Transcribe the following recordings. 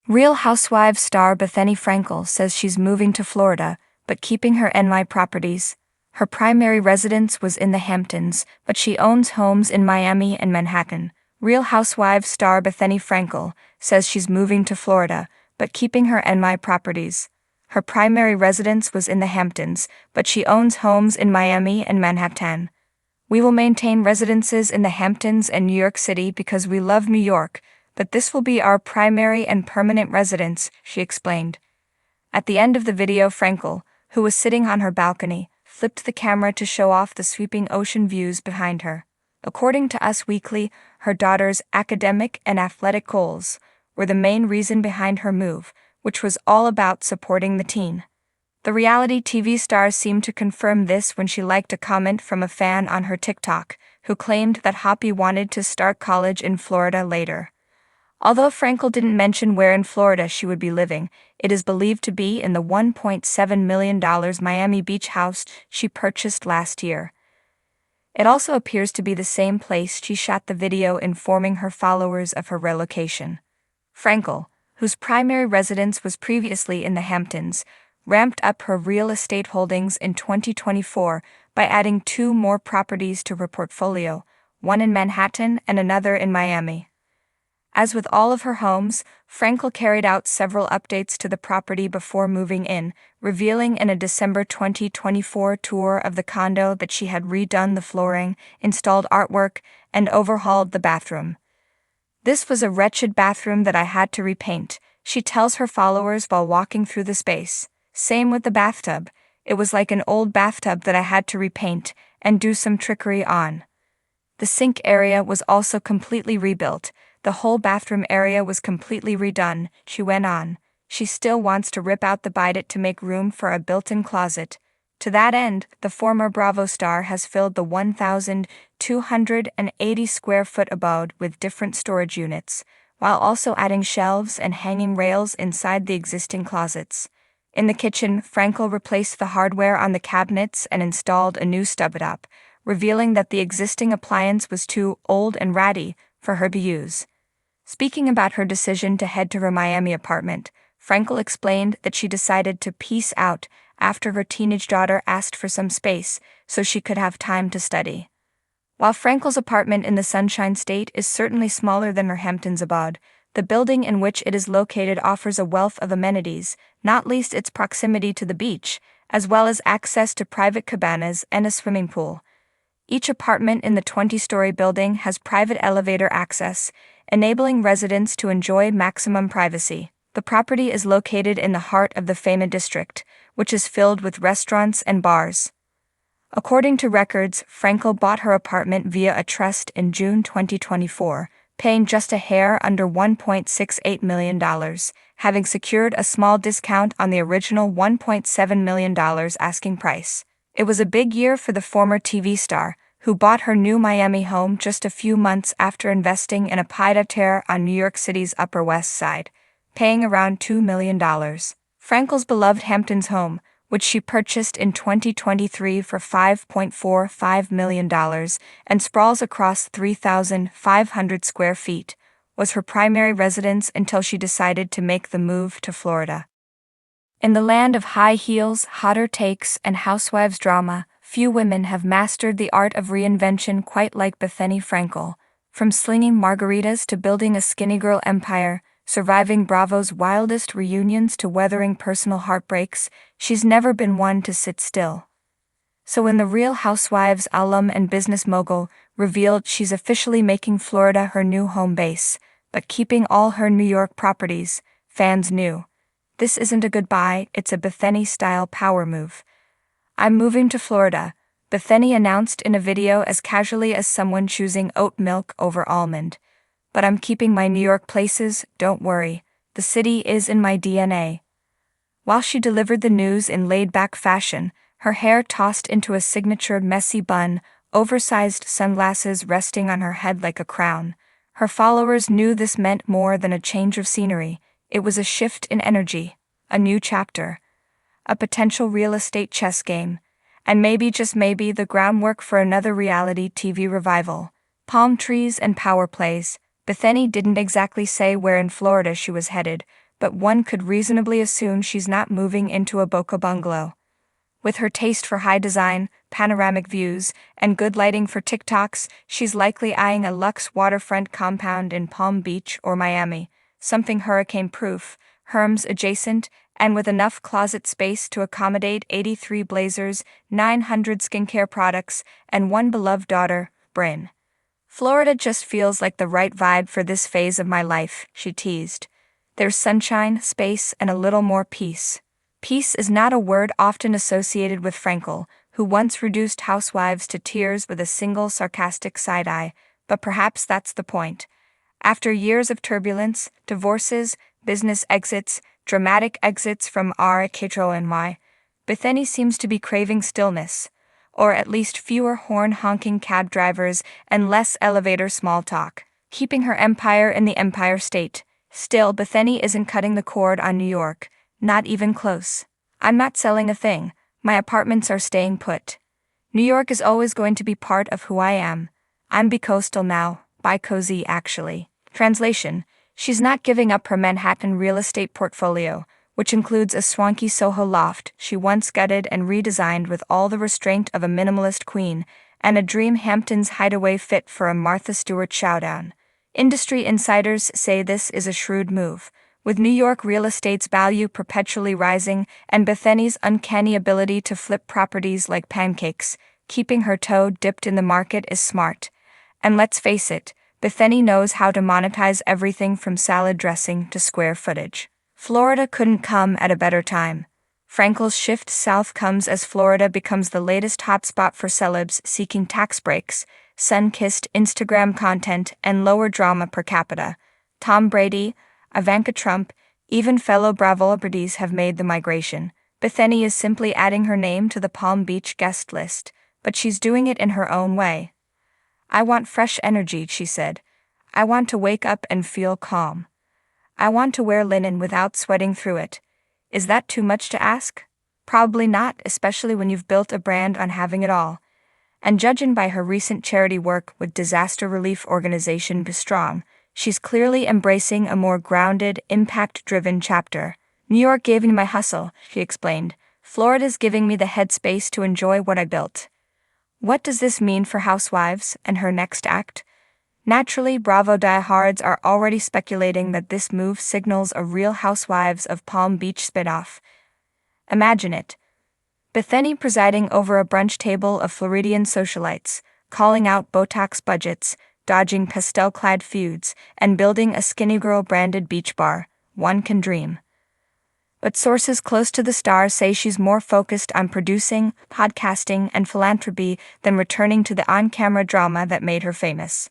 Real Housewives star Bethenny Frankel says she's moving to Florida, but keeping her NY properties. Her primary residence was in the Hamptons, but she owns homes in Miami and Manhattan. Real Housewives star Bethenny Frankel says she's moving to Florida, but keeping her NY properties. Her primary residence was in the Hamptons, but she owns homes in Miami and Manhattan. We will maintain residences in the Hamptons and New York City because we love New York, but this will be our primary and permanent residence, she explained. At the end of the video, Frankel, who was sitting on her balcony, flipped the camera to show off the sweeping ocean views behind her. According to Us Weekly, her daughter's academic and athletic goals were the main reason behind her move, which was all about supporting the teen. The reality TV star seemed to confirm this when she liked a comment from a fan on her TikTok, who claimed that Hoppy wanted to start college in Florida later. Although Frankel didn't mention where in Florida she would be living, it is believed to be in the $1.7 million Miami Beach house she purchased last year. It also appears to be the same place she shot the video, informing her followers of her relocation. Frankel, whose primary residence was previously in the Hamptons, ramped up her real estate holdings in 2024 by adding 2 more properties to her portfolio, one in Manhattan and another in Miami. As with all of her homes, Frankel carried out several updates to the property before moving in, revealing in a December 2024 tour of the condo that she had redone the flooring, installed artwork, and overhauled the bathroom. "This was a wretched bathroom that I had to repaint," she tells her followers while walking through the space. Same with the bathtub. "It was like an old bathtub that I had to repaint and do some trickery on. The sink area was also completely rebuilt. The whole bathroom area was completely redone," she went on. She still wants to rip out the bidet to make room for a built-in closet. To that end, the former Bravo star has filled the 1,280 square foot abode with different storage units, while also adding shelves and hanging rails inside the existing closets. In the kitchen, Frankel replaced the hardware on the cabinets and installed a new stubtop, revealing that the existing appliance was too old and ratty for her to use. Speaking about her decision to head to her Miami apartment, Frankel explained that she decided to peace out after her teenage daughter asked for some space so she could have time to study. While Frankel's apartment in the Sunshine State is certainly smaller than her Hamptons abode, the building in which it is located offers a wealth of amenities, not least its proximity to the beach, as well as access to private cabanas and a swimming pool. Each apartment in the 20-story building has private elevator access, enabling residents to enjoy maximum privacy. The property is located in the heart of the Fama district, which is filled with restaurants and bars. According to records, Frankel bought her apartment via a trust in June 2024, paying just a hair under $1.68 million, having secured a small discount on the original $1.7 million asking price. It was a big year for the former TV star, who bought her new Miami home just a few months after investing in a pied-à-terre on New York City's Upper West Side, paying around $2 million. Frankel's beloved Hamptons home, which she purchased in 2023 for $5.45 million and sprawls across 3,500 square feet, was her primary residence until she decided to make the move to Florida. In the land of high heels, hotter takes, and housewives drama, few women have mastered the art of reinvention quite like Bethenny Frankel. From slinging margaritas to building a skinny girl empire, surviving Bravo's wildest reunions to weathering personal heartbreaks, she's never been one to sit still. So when the Real Housewives alum and business mogul revealed she's officially making Florida her new home base, but keeping all her New York properties, fans knew. This isn't a goodbye, it's a Bethenny-style power move. "I'm moving to Florida," Bethenny announced in a video as casually as someone choosing oat milk over almond. "But I'm keeping my New York places, don't worry. The city is in my DNA." While she delivered the news in laid-back fashion, her hair tossed into a signature messy bun, oversized sunglasses resting on her head like a crown, her followers knew this meant more than a change of scenery. It was a shift in energy, a new chapter, a potential real estate chess game, and maybe, just maybe, the groundwork for another reality TV revival. Palm trees and power plays. Bethenny didn't exactly say where in Florida she was headed, but one could reasonably assume she's not moving into a Boca bungalow. With her taste for high design, panoramic views, and good lighting for TikToks, she's likely eyeing a luxe waterfront compound in Palm Beach or Miami, something hurricane-proof, Hermes adjacent, and with enough closet space to accommodate 83 blazers, 900 skincare products, and one beloved daughter, Bryn. Florida just feels like the right vibe for this phase of my life, she teased. There's sunshine, space, and a little more peace. Peace is not a word often associated with Frankel, who once reduced Housewives to tears with a single sarcastic side-eye, but perhaps that's the point. After years of turbulence, divorces, business exits, dramatic exits from RKTRONY, Bethenny seems to be craving stillness, or at least fewer horn-honking cab drivers and less elevator small talk, keeping her empire in the Empire State. Still, Bethenny isn't cutting the cord on New York. Not even close. I'm not selling a thing. My apartments are staying put. New York is always going to be part of who I am. I'm bi-coastal now, bi-cozy actually. Translation: she's not giving up her Manhattan real estate portfolio, which includes a swanky Soho loft she once gutted and redesigned with all the restraint of a minimalist queen, and a dream Hamptons hideaway fit for a Martha Stewart showdown. Industry insiders say this is a shrewd move, with New York real estate's value perpetually rising and Bethenny's uncanny ability to flip properties like pancakes. Keeping her toe dipped in the market is smart. And let's face it, Bethenny knows how to monetize everything from salad dressing to square footage. Florida couldn't come at a better time. Frankel's shift south comes as Florida becomes the latest hotspot for celebs seeking tax breaks, sun-kissed Instagram content, and lower drama per capita. Tom Brady, Ivanka Trump, even fellow Bravo celebrities have made the migration. Bethenny is simply adding her name to the Palm Beach guest list, but she's doing it in her own way. I want fresh energy, she said. I want to wake up and feel calm. I want to wear linen without sweating through it. Is that too much to ask? Probably not, especially when you've built a brand on having it all. And judging by her recent charity work with disaster relief organization Be Strong, she's clearly embracing a more grounded, impact-driven chapter. New York gave me my hustle, she explained. Florida's giving me the headspace to enjoy what I built. What does this mean for Housewives and her next act? Naturally, Bravo diehards are already speculating that this move signals a Real Housewives of Palm Beach spinoff. Imagine it. Bethenny presiding over a brunch table of Floridian socialites, calling out Botox budgets, dodging pastel-clad feuds, and building a skinny girl-branded beach bar. One can dream. But sources close to the star say she's more focused on producing, podcasting, and philanthropy than returning to the on-camera drama that made her famous.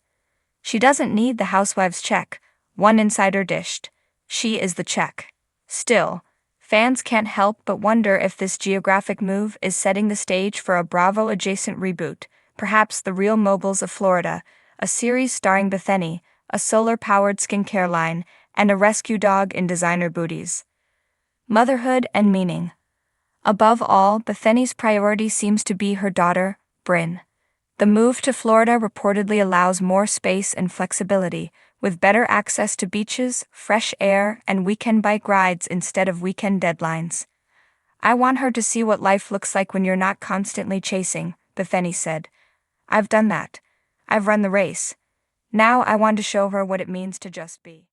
She doesn't need the Housewives check, one insider dished. She is the check. Still, fans can't help but wonder if this geographic move is setting the stage for a Bravo-adjacent reboot, perhaps The Real Moguls of Florida, a series starring Bethenny, a solar-powered skincare line, and a rescue dog in designer booties. Motherhood and meaning. Above all, Bethenny's priority seems to be her daughter, Bryn. The move to Florida reportedly allows more space and flexibility, with better access to beaches, fresh air, and weekend bike rides instead of weekend deadlines. I want her to see what life looks like when you're not constantly chasing, Bethenny said. I've done that. I've run the race. Now I want to show her what it means to just be.